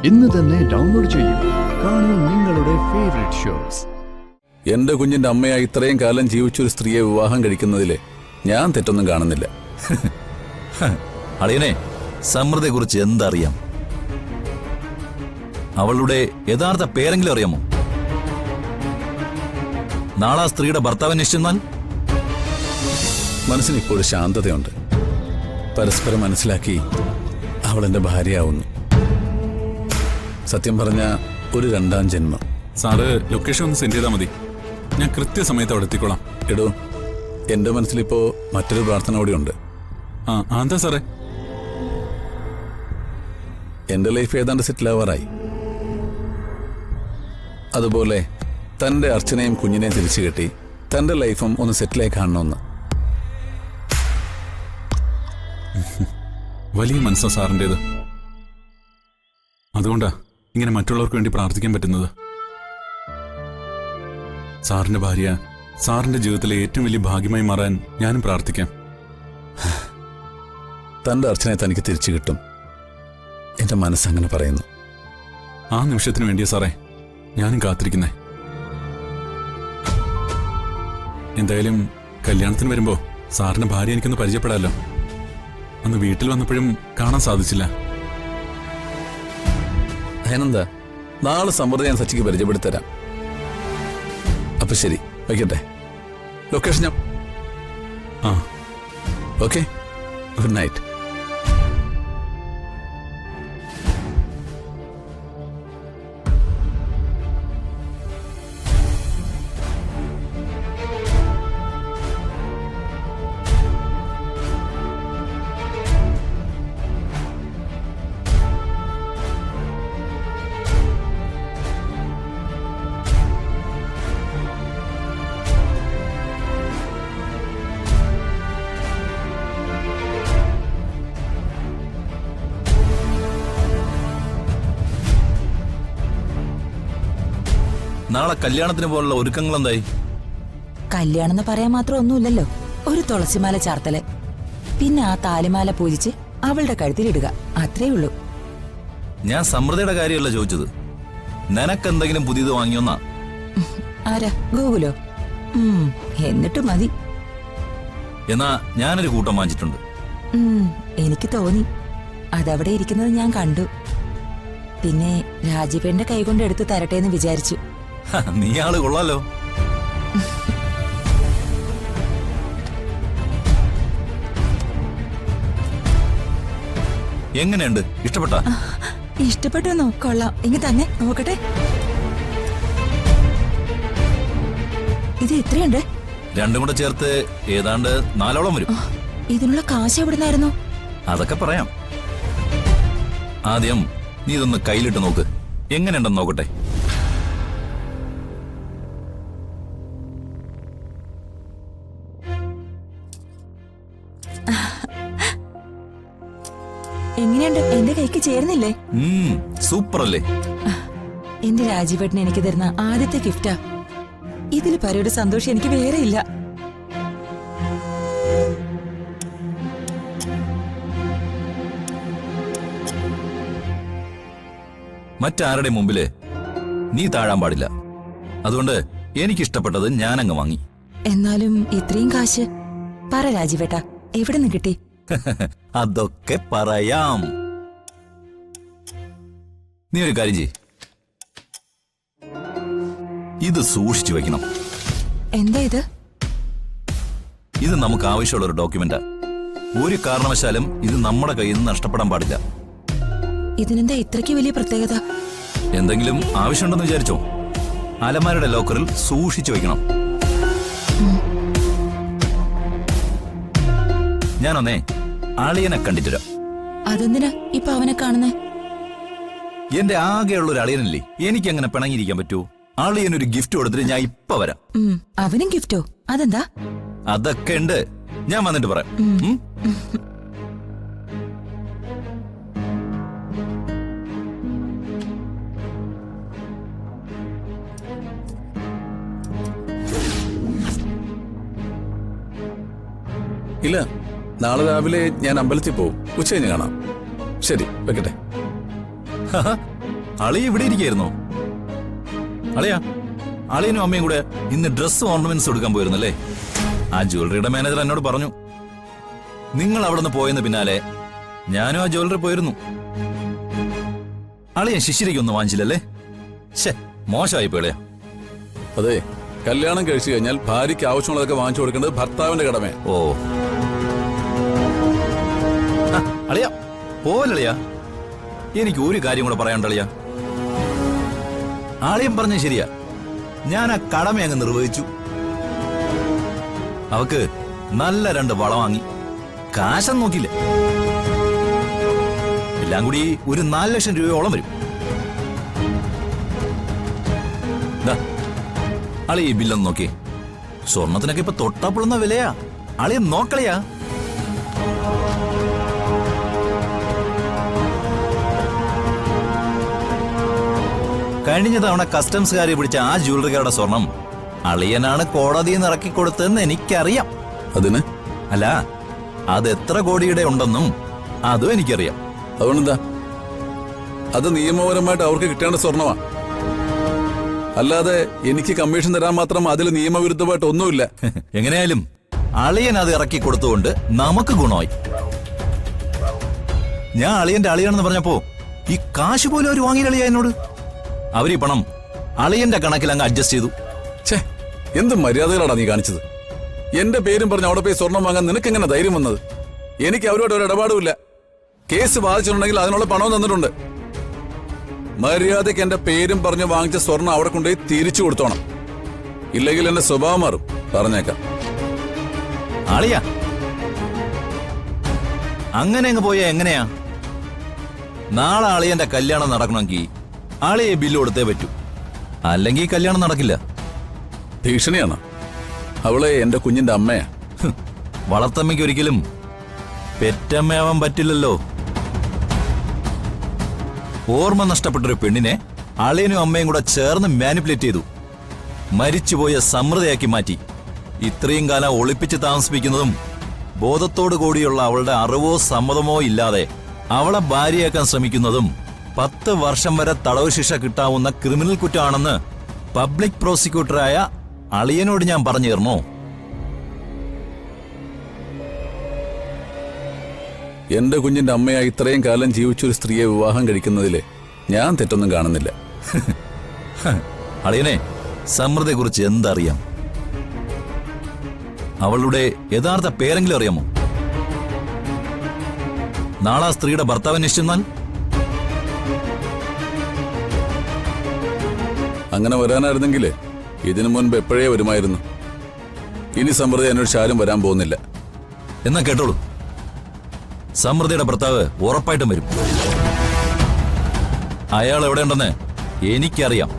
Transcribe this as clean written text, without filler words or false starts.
ഇന്ന് തന്നെ ഡൗൺലോഡ് ചെയ്യൂ. കാണൂ നിങ്ങളുടെ ഫേവറേറ്റ് ഷോസ്. എന്റെ കുഞ്ഞിന്റെ അമ്മയായി ഇത്രയും കാലം ജീവിച്ചൊരു സ്ത്രീയെ വിവാഹം കഴിക്കുന്നതില് ഞാൻ തെറ്റൊന്നും കാണുന്നില്ല. അളിയനെ, സമൃദ്ധയെക്കുറിച്ച് എന്തറിയാം? അവളുടെ യഥാർത്ഥ പേരെങ്കിലും അറിയാമോ? നാളെ ആ സ്ത്രീയുടെ ഭർത്താവിനെ നിശ്ചന്നാൽ മനസ്സിന് ഇപ്പോഴും ശാന്തതയുണ്ട്. പരസ്പരം മനസ്സിലാക്കി അവൾ എന്റെ ഭാര്യയാവുന്നു. സത്യം പറഞ്ഞ ഒരു രണ്ടാം ജന്മം. സാറ് ലൊക്കേഷൻ ഒന്ന് സെൻഡ് ചെയ്താൽ മതി, ഞാൻ കൃത്യസമയത്ത് അവിടെ എത്തിക്കോളാം. എടോ, എന്റെ മനസ്സിലിപ്പോ മറ്റൊരു പ്രാർത്ഥന കൂടി ഉണ്ട്. എന്താ സാറേ? എന്റെ ലൈഫ് ഏതാണ്ട് സെറ്റിൽ ആവാറായി. അതുപോലെ തന്റെ അർച്ചനയും കുഞ്ഞിനെയും തിരിച്ചു കെട്ടി തന്റെ ലൈഫും ഒന്ന് സെറ്റിലായി കാണണമെന്ന്. വലിയ മനസ്സാ സാറിൻ്റെത്. അതുകൊണ്ടാ ഇങ്ങനെ മറ്റുള്ളവർക്ക് വേണ്ടി പ്രാർത്ഥിക്കാൻ പറ്റുന്നത്. സാറിന്റെ ഭാര്യ സാറിന്റെ ജീവിതത്തിലെ ഏറ്റവും വലിയ ഭാഗ്യമായി മാറാൻ ഞാനും പ്രാർത്ഥിക്കാം. തന്റെ അർച്ചനയെ തനിക്ക് തിരിച്ചു കിട്ടും, എന്റെ മനസ്സങ്ങനെ പറയുന്നു. ആ നിമിഷത്തിന് വേണ്ടിയാ സാറേ ഞാനും കാത്തിരിക്കുന്നേ. എന്തായാലും കല്യാണത്തിന് വരുമ്പോ സാറിന്റെ ഭാര്യ എനിക്കൊന്ന് പരിചയപ്പെടാമല്ലോ. അന്ന് വീട്ടിൽ വന്നപ്പോഴും കാണാൻ സാധിച്ചില്ല. അതിനെന്താ, നാളെ സമൃദ്ധി ഞാൻ സച്ചിക്ക് പരിചയപ്പെടുത്തരാം. അപ്പൊ ശരി, വയ്ക്കട്ടെ. ലൊക്കേഷൻ ഞാൻ ഓക്കെ. Good night. നാളെ കല്യാണത്തിന് പോലുള്ള ഒരുക്കങ്ങൾ എന്തായി? കല്യാണം എന്ന് പറയാൻ മാത്രം ഒന്നുമില്ലല്ലോ. ഒരു തുളസിമാല ചാർത്തല്, പിന്നെ ആ താലിമാല പൂജിച്ച് അവളുടെ കഴുത്തിലിടുക, അത്രേ ഉള്ളൂ. ഞാൻ സമൃദ്ധയുടെ കാര്യമല്ല ചോദിച്ചത്, നിനക്കെന്തെങ്കിലും പുതിയത് വാങ്ങിയോന്നാ? ആരാ, ഗൂഗിളോ? എന്നിട്ട് മതി. എന്നാ ഞാനൊരു കൂട്ടം വാങ്ങിച്ചിട്ടുണ്ട്. എനിക്ക് തോന്നി, അതവിടെ ഇരിക്കുന്നത് ഞാൻ കണ്ടു. പിന്നെ രാജീവേന്റെ കൈകൊണ്ട് എടുത്ത് തരട്ടെ എന്ന് വിചാരിച്ചു. നീ ആള് കൊള്ളാലോ. എങ്ങനെയുണ്ട്, ഇഷ്ടപ്പെട്ടാ? ഇഷ്ടപ്പെട്ടു. കൊള്ളാം. ഇങ്ങ് തന്നെ നോക്കട്ടെ. ഇത് എത്രയുണ്ട്? രണ്ടും കൂടെ ചേർത്ത് ഏതാണ്ട് 4ഓളം വരും. ഇതിനുള്ള കാശ് എവിടുന്നായിരുന്നു? അതൊക്കെ പറയാം. ആദ്യം നീ ഇതൊന്ന് കയ്യിലിട്ട് നോക്ക്, എങ്ങനെയുണ്ടെന്ന് നോക്കട്ടെ. എങ്ങനെയുണ്ട്? എന്റെ കൈക്ക് ചേർന്നില്ലേ? സൂപ്പർ അല്ലേ? എന്റെ രാജീവേട്ടന് എനിക്ക് തരുന്ന ആദ്യത്തെ ഗിഫ്റ്റാ. ഇതിൽ പരയുടെ സന്തോഷം എനിക്ക് വേറെ ഇല്ല. മറ്റാരുടെ മുമ്പില് നീ താഴാൻ പാടില്ല. അതുകൊണ്ട് എനിക്കിഷ്ടപ്പെട്ടത് ഞാനങ്ങ് വാങ്ങി. എന്നാലും ഇത്രയും കാശ് പറ രാജീവേട്ട, എവിടെ നിന്ന് കിട്ടി? അതൊക്കെ പറയാം. നീ ഒരു കാര്യം ചെയ്യ്, ഇത് സൂക്ഷിച്ചു വെക്കണം. എന്താ ഇത്? ഇത് നമുക്ക് ആവശ്യമുള്ള ഒരു ഡോക്യുമെന്റാ. ഒരു കാരണവശാലും ഇത് നമ്മുടെ കയ്യിൽ നിന്ന് നഷ്ടപ്പെടാൻ പാടില്ല. ഇതിനെന്താ ഇത്രയ്ക്ക് വലിയ പ്രത്യേകത? എന്തെങ്കിലും ആവശ്യമുണ്ടെന്ന് വിചാരിച്ചോ? അലമാരയുടെ ലോക്കറിൽ സൂക്ഷിച്ചു വെക്കണം. ഞാനൊന്നേ അളിയനെ കണ്ടിട്ടുരാം. അതെന്തിനാ ഇപ്പൊ അവനെ കാണുന്നേ? എന്റെ ആകെയുള്ള ഒരു അളിയനല്ലേ, എനിക്ക് അങ്ങനെ പിണങ്ങിയിരിക്കാൻ പറ്റൂ? അളിയനൊരു ഗിഫ്റ്റ് കൊടുത്തിട്ട് ഞാൻ ഇപ്പൊ വരാം. അവനും ഗിഫ്റ്റോ? അതെന്താ? അതൊക്കെ ഉണ്ട്, ഞാൻ വന്നിട്ട് പറയാം. ഇല്ല, നാളെ രാവിലെ ഞാൻ അമ്പലത്തിൽ പോവും. ഉച്ചകഴിഞ്ഞ് കാണാം. ശരി, വെക്കട്ടെ. അളിയ ഇവിടെ ഇരിക്കായിരുന്നോ? അളിയാ, അളിയനും അമ്മയും കൂടെ ഇന്ന് ഡ്രസ് ഓർണമെന്റ്സ് എടുക്കാൻ പോയിരുന്നല്ലേ? ആ ജ്വല്ലറിയുടെ മാനേജർ എന്നോട് പറഞ്ഞു. നിങ്ങൾ അവിടെ നിന്ന് പോയെന്ന് പിന്നാലെ ഞാനും ആ ജ്വല്ലറി പോയിരുന്നു. അളിയൻ ശിശിരിക്കൊന്നും വാങ്ങിച്ചില്ലല്ലേ? ശേ, മോശമായി പോളയാ. അതെ, കല്യാണം കഴിച്ചു കഴിഞ്ഞാൽ ഭാര്യയ്ക്ക് ആവശ്യമുള്ളതൊക്കെ വാങ്ങിച്ചു കൊടുക്കേണ്ടത് ഭർത്താവിന്റെ കടമ. ഓ അളിയ, പോവല്ലളിയാ. എനിക്ക് ഒരു കാര്യം കൂടെ പറയാണ്ടളിയാ. ആളിയം പറഞ്ഞ ശരിയാ, ഞാൻ ആ കടമ അങ്ങ് നിർവഹിച്ചു. അവക്ക് നല്ല 2 വള വാങ്ങി, കാശം നോക്കിയില്ല. എല്ലാം കൂടി ഒരു 4 ലക്ഷം രൂപയോളം വരും. അളി ഈ ബില്ലൊന്ന് നോക്കി. സ്വർണത്തിനൊക്കെ ഇപ്പൊ തൊട്ടപ്പുളുന്ന വിലയാ. അളിയ നോക്കളിയാ. കഴിഞ്ഞ തവണ കസ്റ്റംസുകാരെ പിടിച്ച ആ ജ്വല്ലറിക്കാരുടെ സ്വർണം അളിയനാണ് കോടതിയിൽ നിന്ന് ഇറക്കി കൊടുത്തതെന്ന് എനിക്കറിയാം. അതിന് അല്ല, അത് എത്ര കോടിയുടെ ഉണ്ടെന്നും അതും എനിക്കറിയാം. അതുകൊണ്ടെന്താ? അത് നിയമപരമായിട്ട് അവർക്ക് കിട്ടേണ്ട സ്വർണമാണ്. അല്ലാതെ എനിക്ക് കമ്മീഷൻ തരാൻ മാത്രം അതിൽ നിയമവിരുദ്ധമായിട്ട് ഒന്നുമില്ല. എങ്ങനെയായാലും അളിയൻ അത് ഇറക്കി കൊടുത്തുകൊണ്ട് നമുക്ക് ഗുണമായി. ഞാൻ അളിയന്റെ അളിയാണെന്ന് പറഞ്ഞപ്പോ ഈ കാശ് പോലും അവർ വാങ്ങിയ അളിയ എന്നോട്. അവരീ പണം അളിയന്റെ കണക്കിൽ അങ്ങ് അഡ്ജസ്റ്റ് ചെയ്തു. ഛേ, എന്ത് മര്യാദകളാണ് നീ കാണിച്ചത്? എന്റെ പേരും പറഞ്ഞ് അവിടെ പോയി സ്വർണം വാങ്ങാൻ നിനക്ക് എങ്ങനെ ധൈര്യം വന്നത്? എനിക്ക് അവരോട് ഒരു ഇടപാടുമില്ല. കേസ് ബാധിച്ചിട്ടുണ്ടെങ്കിൽ അതിനുള്ള പണവും തന്നിട്ടുണ്ട്. മര്യാദയ്ക്ക് എന്റെ പേരും പറഞ്ഞ് വാങ്ങിച്ച സ്വർണം അവിടെ കൊണ്ടുപോയി തിരിച്ചു കൊടുത്തോണം. ഇല്ലെങ്കിൽ എന്റെ സ്വഭാവം മാറും, പറഞ്ഞേക്കാം. അളിയ, അങ്ങനെ അങ്ങ് പോയാ എങ്ങനെയാ? നാളെ അളിയന്റെ കല്യാണം നടക്കണമെങ്കിൽ ആളിയെ ബില്ല് കൊടുത്തേ പറ്റൂ, അല്ലെങ്കിൽ കല്യാണം നടക്കില്ല. ഭീഷണിയാണ്. അവളെ എന്റെ കുഞ്ഞിന്റെ അമ്മയാ. വളർത്തമ്മയ്ക്ക് ഒരിക്കലും പെറ്റമ്മയാവാൻ പറ്റില്ലല്ലോ. ഓർമ്മ നഷ്ടപ്പെട്ടൊരു പെണ്ണിനെ അളിയനും അമ്മയും കൂടെ ചേർന്ന് മാനിപ്പുലേറ്റ് ചെയ്തു, മരിച്ചുപോയ സമൃദ്ധയാക്കി മാറ്റി. ഇത്രയും കാലം ഒളിപ്പിച്ച് താമസിപ്പിക്കുന്നതും ബോധത്തോടു കൂടിയുള്ള അവളുടെ അറിവോ സമ്മതമോ ഇല്ലാതെ അവളെ ഭാര്യയാക്കാൻ ശ്രമിക്കുന്നതും 10 വർഷം വരെ തടവ് ശിക്ഷ കിട്ടാവുന്ന ക്രിമിനൽ കുറ്റമാണെന്ന് പബ്ലിക് പ്രോസിക്യൂട്ടറായ അളിയനോട് ഞാൻ പറഞ്ഞു തരണോ? എന്റെ കുഞ്ഞിന്റെ അമ്മയായി ഇത്രയും കാലം ജീവിച്ചൊരു സ്ത്രീയെ വിവാഹം കഴിക്കുന്നതില് ഞാൻ തെറ്റൊന്നും കാണുന്നില്ല. അളിയനെ, സമൃദ്ധയെക്കുറിച്ച് എന്തറിയാം? അവളുടെ യഥാർത്ഥ പേരെങ്കിലും അറിയാമോ? നാളെ ആ സ്ത്രീയുടെ ഭർത്താവ് അന്വേഷിച്ചെന്നാൽ? അങ്ങനെ വരാനായിരുന്നെങ്കിൽ ഇതിനു മുൻപ് എപ്പോഴേ വരുമായിരുന്നു. ഇനി സമൃദ്ധി അന്വേഷിച്ച് ആരും വരാൻ പോകുന്നില്ല. എന്നാ കേട്ടോളൂ, സമൃദ്ധിയുടെ ഭർത്താവ് ഉറപ്പായിട്ടും വരും. അയാൾ എവിടെയുണ്ടെന്ന് എനിക്കറിയാം.